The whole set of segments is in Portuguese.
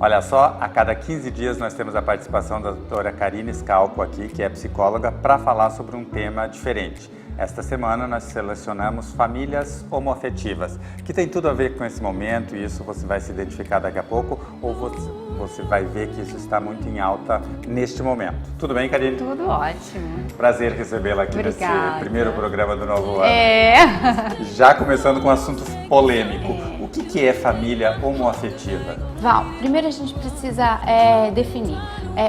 Olha só, a cada 15 dias nós temos a participação da doutora Karine Scalco aqui, que é psicóloga, para falar sobre um tema diferente. Esta semana nós selecionamos famílias homoafetivas, que tem tudo a ver com esse momento, e isso você vai se identificar daqui a pouco, ou você vai ver que isso está muito em alta neste momento. Tudo bem, Karine? Tudo ótimo. Prazer recebê-la aqui nesse primeiro programa do novo ano. Já começando com um assunto polêmico. O que é família homoafetiva? Val, primeiro a gente precisa definir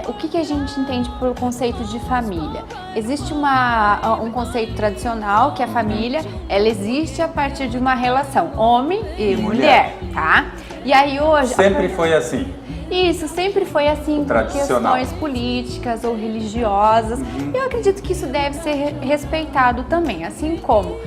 o que a gente entende por conceito de família. Existe um conceito tradicional que a família, ela existe a partir de uma relação homem e mulher, tá? E aí hoje... Sempre foi assim. Isso, sempre foi assim por questões políticas ou religiosas. Eu acredito que isso deve ser respeitado também, assim como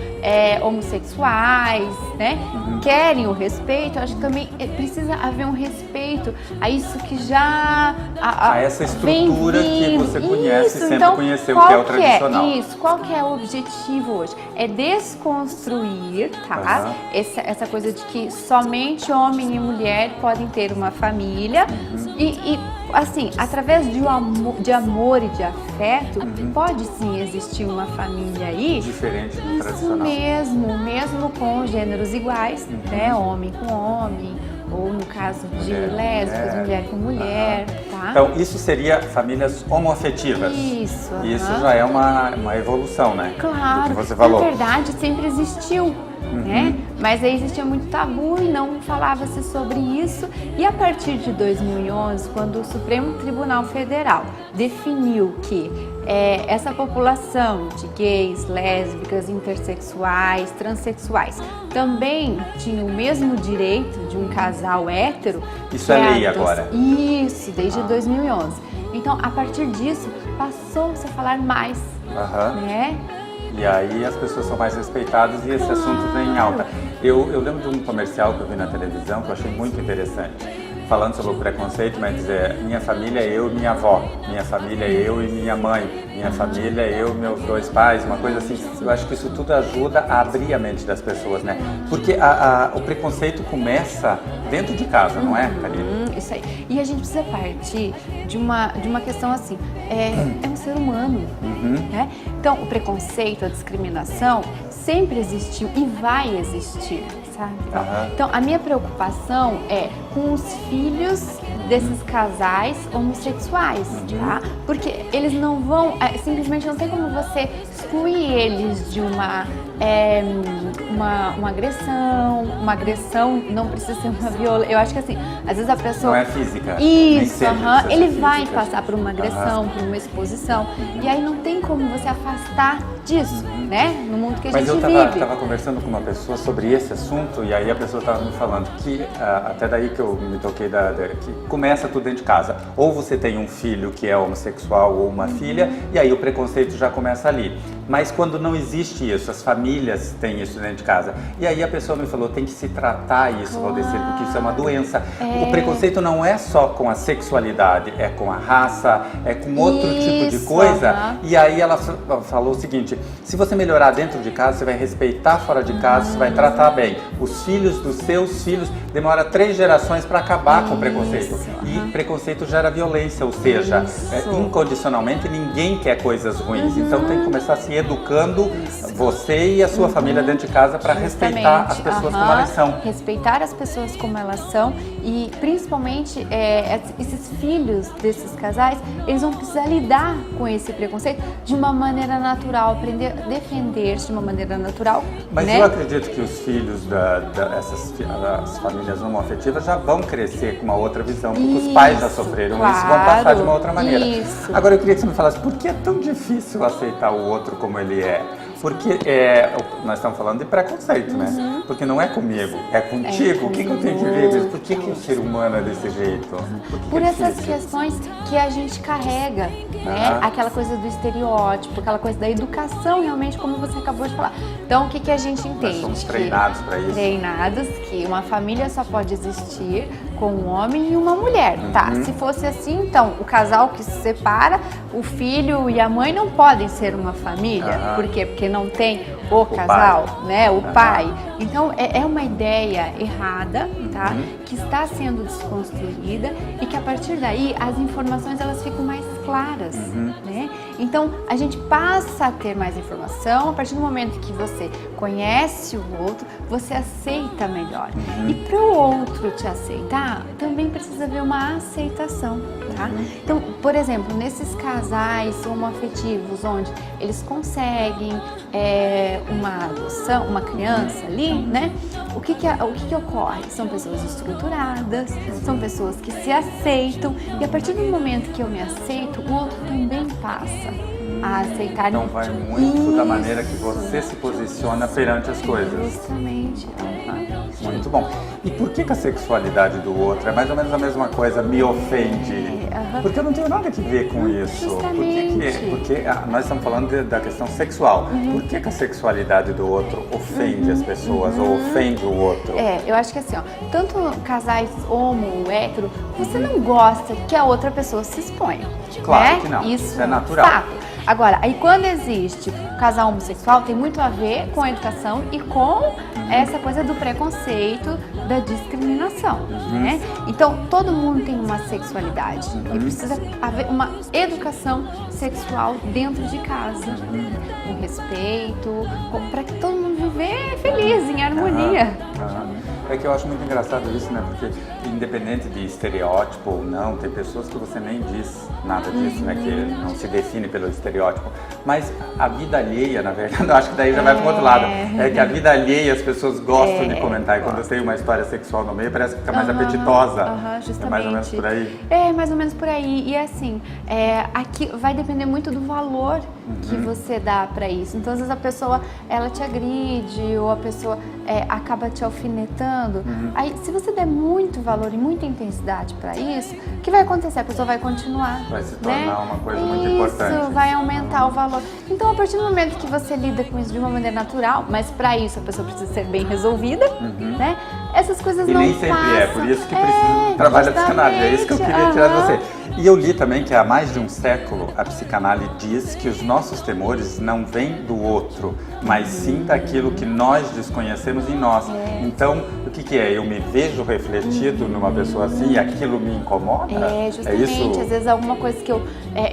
homossexuais, né, querem o respeito. Eu acho que também precisa haver um respeito a isso que já... A essa estrutura que você conhece, sempre então, conheceu, que é o tradicional. Qual que é o objetivo hoje? É desconstruir, tá? Essa coisa de que somente homem e mulher podem ter uma família. E assim, através de amor e de afeto, pode sim existir uma família aí. Diferente do tradicional. Mesmo com gêneros iguais, né? Homem com homem, ou no caso de lésbicas, mulher com mulher, tá? Então, isso seria famílias homoafetivas. Isso. E isso já é uma evolução, né? Claro, do que você falou. Na verdade sempre existiu. Né? Mas aí existia muito tabu e não falava-se sobre isso. E a partir de 2011, quando o Supremo Tribunal Federal definiu que essa população de gays, lésbicas, intersexuais, transexuais também tinha o mesmo direito de um casal hétero. Isso é lei agora? Isso, desde 2011. Então, a partir disso, passou-se a falar mais, né? E aí as pessoas são mais respeitadas e esse assunto vem em alta. Eu lembro de um comercial que eu vi na televisão que eu achei muito interessante, falando sobre o preconceito, mas dizer, minha família é eu e minha avó, minha família é eu e minha mãe, minha família é eu e meus dois pais, uma coisa assim. Eu acho que isso tudo ajuda a abrir a mente das pessoas, né? Porque o preconceito começa dentro de casa, não é, Karine? Isso aí. E a gente precisa partir de uma questão assim, é um ser humano, né? Então, o preconceito, a discriminação sempre existiu e vai existir, sabe? Então, a minha preocupação é com os filhos desses casais homossexuais, tá? Porque eles não vão, simplesmente não tem como você excluir eles de uma agressão não precisa ser uma violência. Eu acho que assim, às vezes a pessoa... Não é física. Isso, ele vai passar por uma agressão, por uma exposição, e aí não tem como você afastar disso, né? No mundo que a gente vive. Mas eu estava conversando com uma pessoa sobre esse assunto, e aí a pessoa estava me falando que, até daí que eu me toquei, que começa tudo dentro de casa. Ou você tem um filho que é homossexual ou uma filha, e aí o preconceito já começa ali. Mas quando não existe isso, as famílias têm isso dentro de casa. E aí a pessoa me falou, tem que se tratar isso, Valdecir, porque isso é uma doença. O preconceito não é só com a sexualidade, é com a raça, é com outro tipo de coisa. E aí ela falou o seguinte, se você melhorar dentro de casa, você vai respeitar fora de casa, você vai tratar bem. Os filhos dos seus filhos, demora 3 gerações para acabar com o preconceito. E preconceito gera violência, ou seja, incondicionalmente ninguém quer coisas ruins. Então tem que começar se educando você e a sua família dentro de casa para respeitar as pessoas como elas são. Respeitar as pessoas como elas são e principalmente esses filhos desses casais, eles vão precisar lidar com esse preconceito de uma maneira natural, aprender a defender-se de uma maneira natural. Mas né? Eu acredito que os filhos das famílias homoafetivas já vão crescer com uma outra visão, porque os pais já sofreram isso, vão passar de uma outra maneira. Agora eu queria que você me falasse, por que é tão difícil aceitar o outro como ele é? Porque nós estamos falando de preconceito, né? Porque não é comigo, é contigo. O que eu tenho que ver? Por que o ser humano é desse jeito? Por essas questões que a gente carrega, né? Aquela coisa do estereótipo, aquela coisa da educação, realmente, como você acabou de falar. Então, o que a gente entende? Nós somos treinados para isso. Treinados que uma família só pode existir com um homem e uma mulher, tá? Se fosse assim, então, o casal que se separa, o filho e a mãe não podem ser uma família. Por quê? Porque não tem o casal, né? O pai. Então, é uma ideia errada, tá? tá? Que está sendo desconstruída e que a partir daí as informações elas ficam mais claras, né? Então a gente passa a ter mais informação a partir do momento que você conhece o outro, você aceita melhor. E para o outro te aceitar, também precisa haver uma aceitação, tá? Então, por exemplo, nesses casais homoafetivos onde eles conseguem uma adoção, uma criança ali, né? O que ocorre? São pessoas estruturadas, são pessoas que se aceitam e a partir do momento que eu me aceito, o outro também passa a aceitar. Então vai muito da maneira que você se posiciona perante as coisas. Justamente. Muito bom. E por que a sexualidade do outro é mais ou menos a mesma coisa, me ofende? Porque eu não tenho nada a ver com isso. Justamente. Porque nós estamos falando da questão sexual. Por que a sexualidade do outro ofende as pessoas ou ofende o outro? Eu acho que assim, ó, tanto casais homo ou hétero, você não gosta que a outra pessoa se exponha. Claro né? que não. Isso é natural. Fato. Agora, aí quando existe o casal homossexual, tem muito a ver com a educação e com essa coisa do preconceito, da discriminação, né? Então, todo mundo tem uma sexualidade e precisa haver uma educação sexual dentro de casa, com respeito, para que todo mundo viver feliz, em harmonia. É que eu acho muito engraçado isso, né? Porque independente de estereótipo ou não, tem pessoas que você nem diz nada disso, né? Que não se define pelo estereótipo. Mas a vida alheia, na verdade, eu acho que daí já vai para o outro lado. É que a vida alheia as pessoas gostam de comentar. E quando tem uma história sexual no meio, parece que fica mais apetitosa. Justamente. É mais ou menos por aí. É, mais ou menos por aí. E assim, aqui vai depender muito do valor que você dá para isso. Então, às vezes a pessoa, ela te agride ou a pessoa acaba te alfinetando. Aí, se você der muito valor e muita intensidade para isso, o que vai acontecer? A pessoa vai continuar. Vai se tornar uma coisa muito isso, importante. Isso, vai aumentar o valor. Então, a partir do momento que você lida com isso de uma maneira natural, mas para isso a pessoa precisa ser bem resolvida, né? Essas coisas não nem sempre passam. por isso que precisa trabalhar a psicanálise. É isso que eu queria tirar de você. E eu li também que há mais de um século a psicanálise diz que os nossos temores não vêm do outro, mas sim daquilo que nós desconhecemos em nós. Então, o que é? Eu me vejo refletido numa pessoa assim e aquilo me incomoda? Justamente. É isso? Às vezes alguma coisa que eu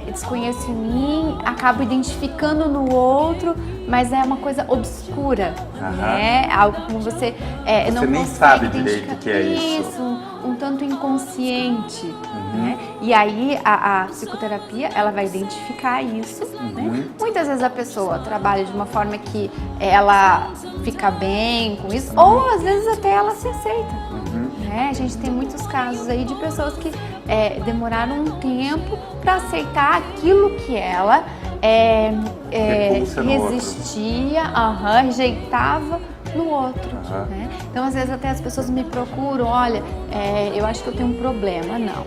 desconheço em mim, acabo identificando no outro, mas é uma coisa obscura, né? Algo como você não nem consegue sabe direito o que é isso. Isso, um tanto inconsciente, né? E aí a psicoterapia, ela vai identificar isso, né? Muitas vezes a pessoa trabalha de uma forma que ela fica bem com isso, ou às vezes até ela se aceita, né? A gente tem muitos casos aí de pessoas que demoraram um tempo para aceitar aquilo que ela resistia, rejeitava no outro, né? Então, às vezes até as pessoas me procuram, olha, eu acho que eu tenho um problema. Não,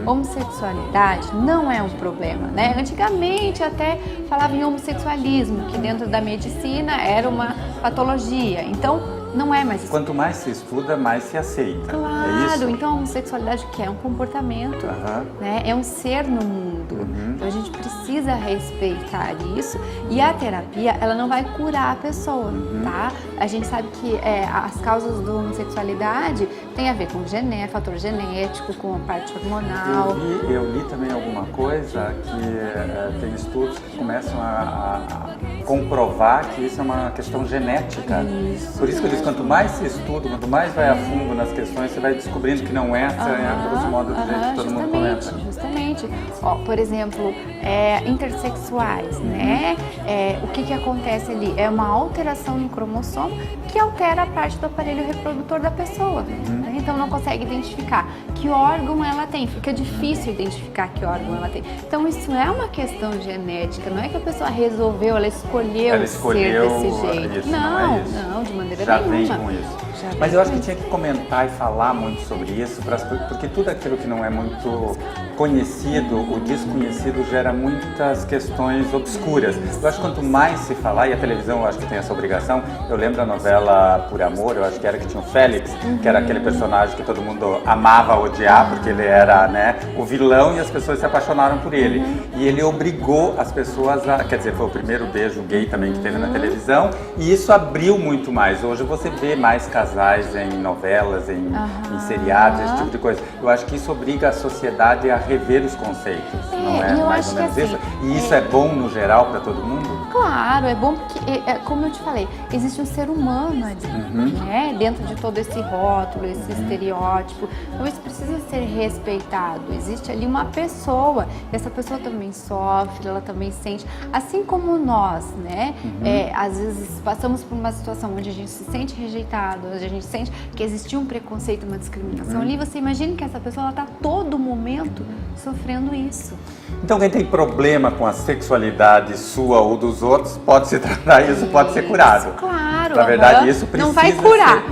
homossexualidade não é um problema, né? Antigamente até falava em homossexualismo, que dentro da medicina era uma patologia, então não é mais isso. Quanto mais se estuda, mais se aceita. Claro, é isso? Então a homossexualidade que é um comportamento, né? É um ser no mundo. Então a gente precisa respeitar isso e a terapia, ela não vai curar a pessoa, tá? A gente sabe que as causas da homossexualidade tem a ver com fator genético, com a parte hormonal. Eu li também alguma coisa que tem estudos que começam a comprovar que isso é uma questão genética. Por isso que eu disse, quanto mais se estuda, quanto mais vai a fundo nas questões, você vai descobrindo que não é a grosso modo do jeito que todo mundo comenta. Justamente. Ó, por exemplo, intersexuais, né? O que acontece ali? É uma alteração no cromossomo que altera a parte do aparelho reprodutor da pessoa. Né? Então não consegue identificar que órgão ela tem. Fica difícil identificar que órgão ela tem. Então isso é uma questão genética. Não é que a pessoa resolveu, ela escolheu ser desse jeito. Isso, não é isso. Não, de maneira Já nenhuma. vem com isso. Mas eu acho que tinha que comentar e falar muito sobre isso, porque tudo aquilo que não é muito conhecido, o desconhecido gera muitas questões obscuras. Eu acho que quanto mais se falar, e a televisão eu acho que tem essa obrigação, eu lembro da novela Por Amor, eu acho que era que tinha o Félix, que era aquele personagem que todo mundo amava odiar, porque ele era, né, o vilão e as pessoas se apaixonaram por ele. E ele obrigou as pessoas quer dizer, foi o primeiro beijo gay também que teve na televisão, e isso abriu muito mais. Hoje você vê mais casais casais em novelas, em seriados, esse tipo de coisa. Eu acho que isso obriga a sociedade a rever os conceitos, não é? Eu Mais acho ou menos que isso? assim, E isso é bom no geral para todo mundo? Claro, é bom porque, como eu te falei, existe um ser humano ali, né? Dentro de todo esse rótulo, esse estereótipo. Então isso precisa ser respeitado. Existe ali uma pessoa, e essa pessoa também sofre, ela também sente, assim como nós, né? Às vezes passamos por uma situação onde a gente se sente rejeitado, onde a gente sente que existiu um preconceito, uma discriminação ali. Você imagina que essa pessoa está todo momento sofrendo isso. Então quem tem problema com a sexualidade sua ou dos outros, pode se tratar isso, pode ser curado. Claro. Na verdade, isso precisa não vai curar,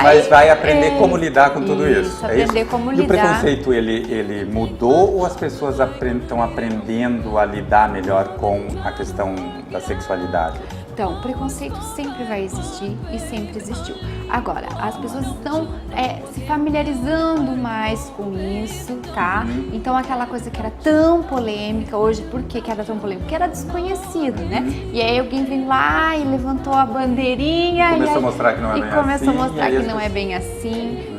mas vai aprender como lidar com tudo isso. Aprender como lidar. E o preconceito, ele mudou ou as pessoas estão aprendendo a lidar melhor com a questão da sexualidade? Então, preconceito sempre vai existir e sempre existiu. Agora, as pessoas estão se familiarizando mais com isso, tá? Então, aquela coisa que era tão polêmica hoje, por que era tão polêmica? Porque era desconhecido, né? E aí alguém vem lá e levantou a bandeirinha começou a mostrar que não é bem assim. E começou a mostrar que não é bem assim.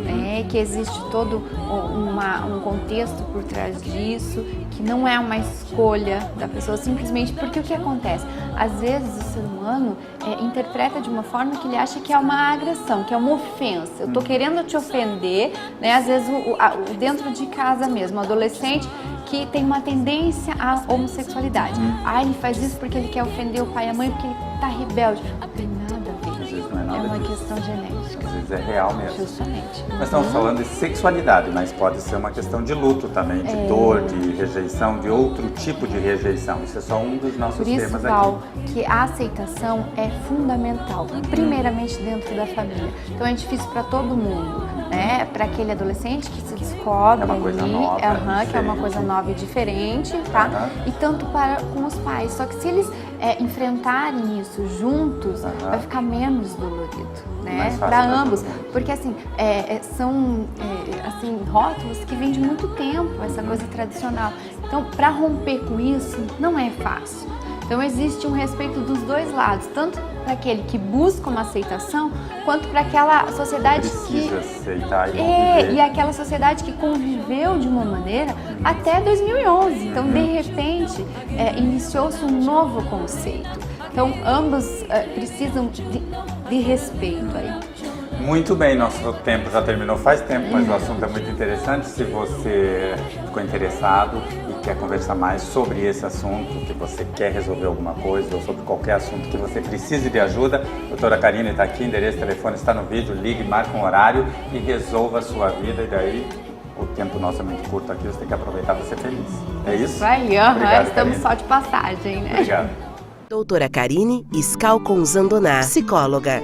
Que existe todo um contexto por trás disso, que não é uma escolha da pessoa simplesmente porque o que acontece? Às vezes o ser humano interpreta de uma forma que ele acha que é uma agressão, que é uma ofensa. Eu tô querendo te ofender, né? Às vezes dentro de casa mesmo, um adolescente que tem uma tendência à homossexualidade. Ele faz isso porque ele quer ofender o pai e a mãe, porque ele tá rebelde. Não tem nada a ver. Às vezes não é nada uma disso. Questão genética. Às vezes é real mesmo. Justamente. Nós estamos falando de sexualidade, mas pode ser uma questão de luto também, de dor, de rejeição, de outro tipo de rejeição. Isso é só um dos nossos Por isso, temas Val, aqui. que a aceitação é fundamental, primeiramente dentro da família. Então é difícil para todo mundo, né? Para aquele adolescente que se descobre É uma coisa ali, nova, que é uma diferente. coisa nova e diferente, tá? E tanto com os pais. Só que se eles enfrentarem isso juntos, vai ficar menos dolorido, né? Para ambos, porque assim são assim rótulos que vêm de muito tempo, essa coisa tradicional. Então, para romper com isso não é fácil. Então existe um respeito dos dois lados, tanto para aquele que busca uma aceitação, quanto para aquela sociedade Precisa aceitar e aquela sociedade que conviveu de uma maneira até 2011. Então, de repente, iniciou-se um novo conceito. Então, ambos precisam de respeito aí. Muito bem, nosso tempo já terminou faz tempo, mas o assunto é muito interessante. Se você ficou interessado e quer conversar mais sobre esse assunto, que você quer resolver alguma coisa ou sobre qualquer assunto que você precise de ajuda, a doutora Karine está aqui, endereço, telefone está no vídeo, ligue, marque um horário e resolva a sua vida. E daí, o tempo nosso é muito curto aqui, você tem que aproveitar para ser feliz. É isso? Isso aí, Obrigado, estamos Karine. só de passagem, né? Obrigado. Doutora Karine Scalconzandoná, psicóloga.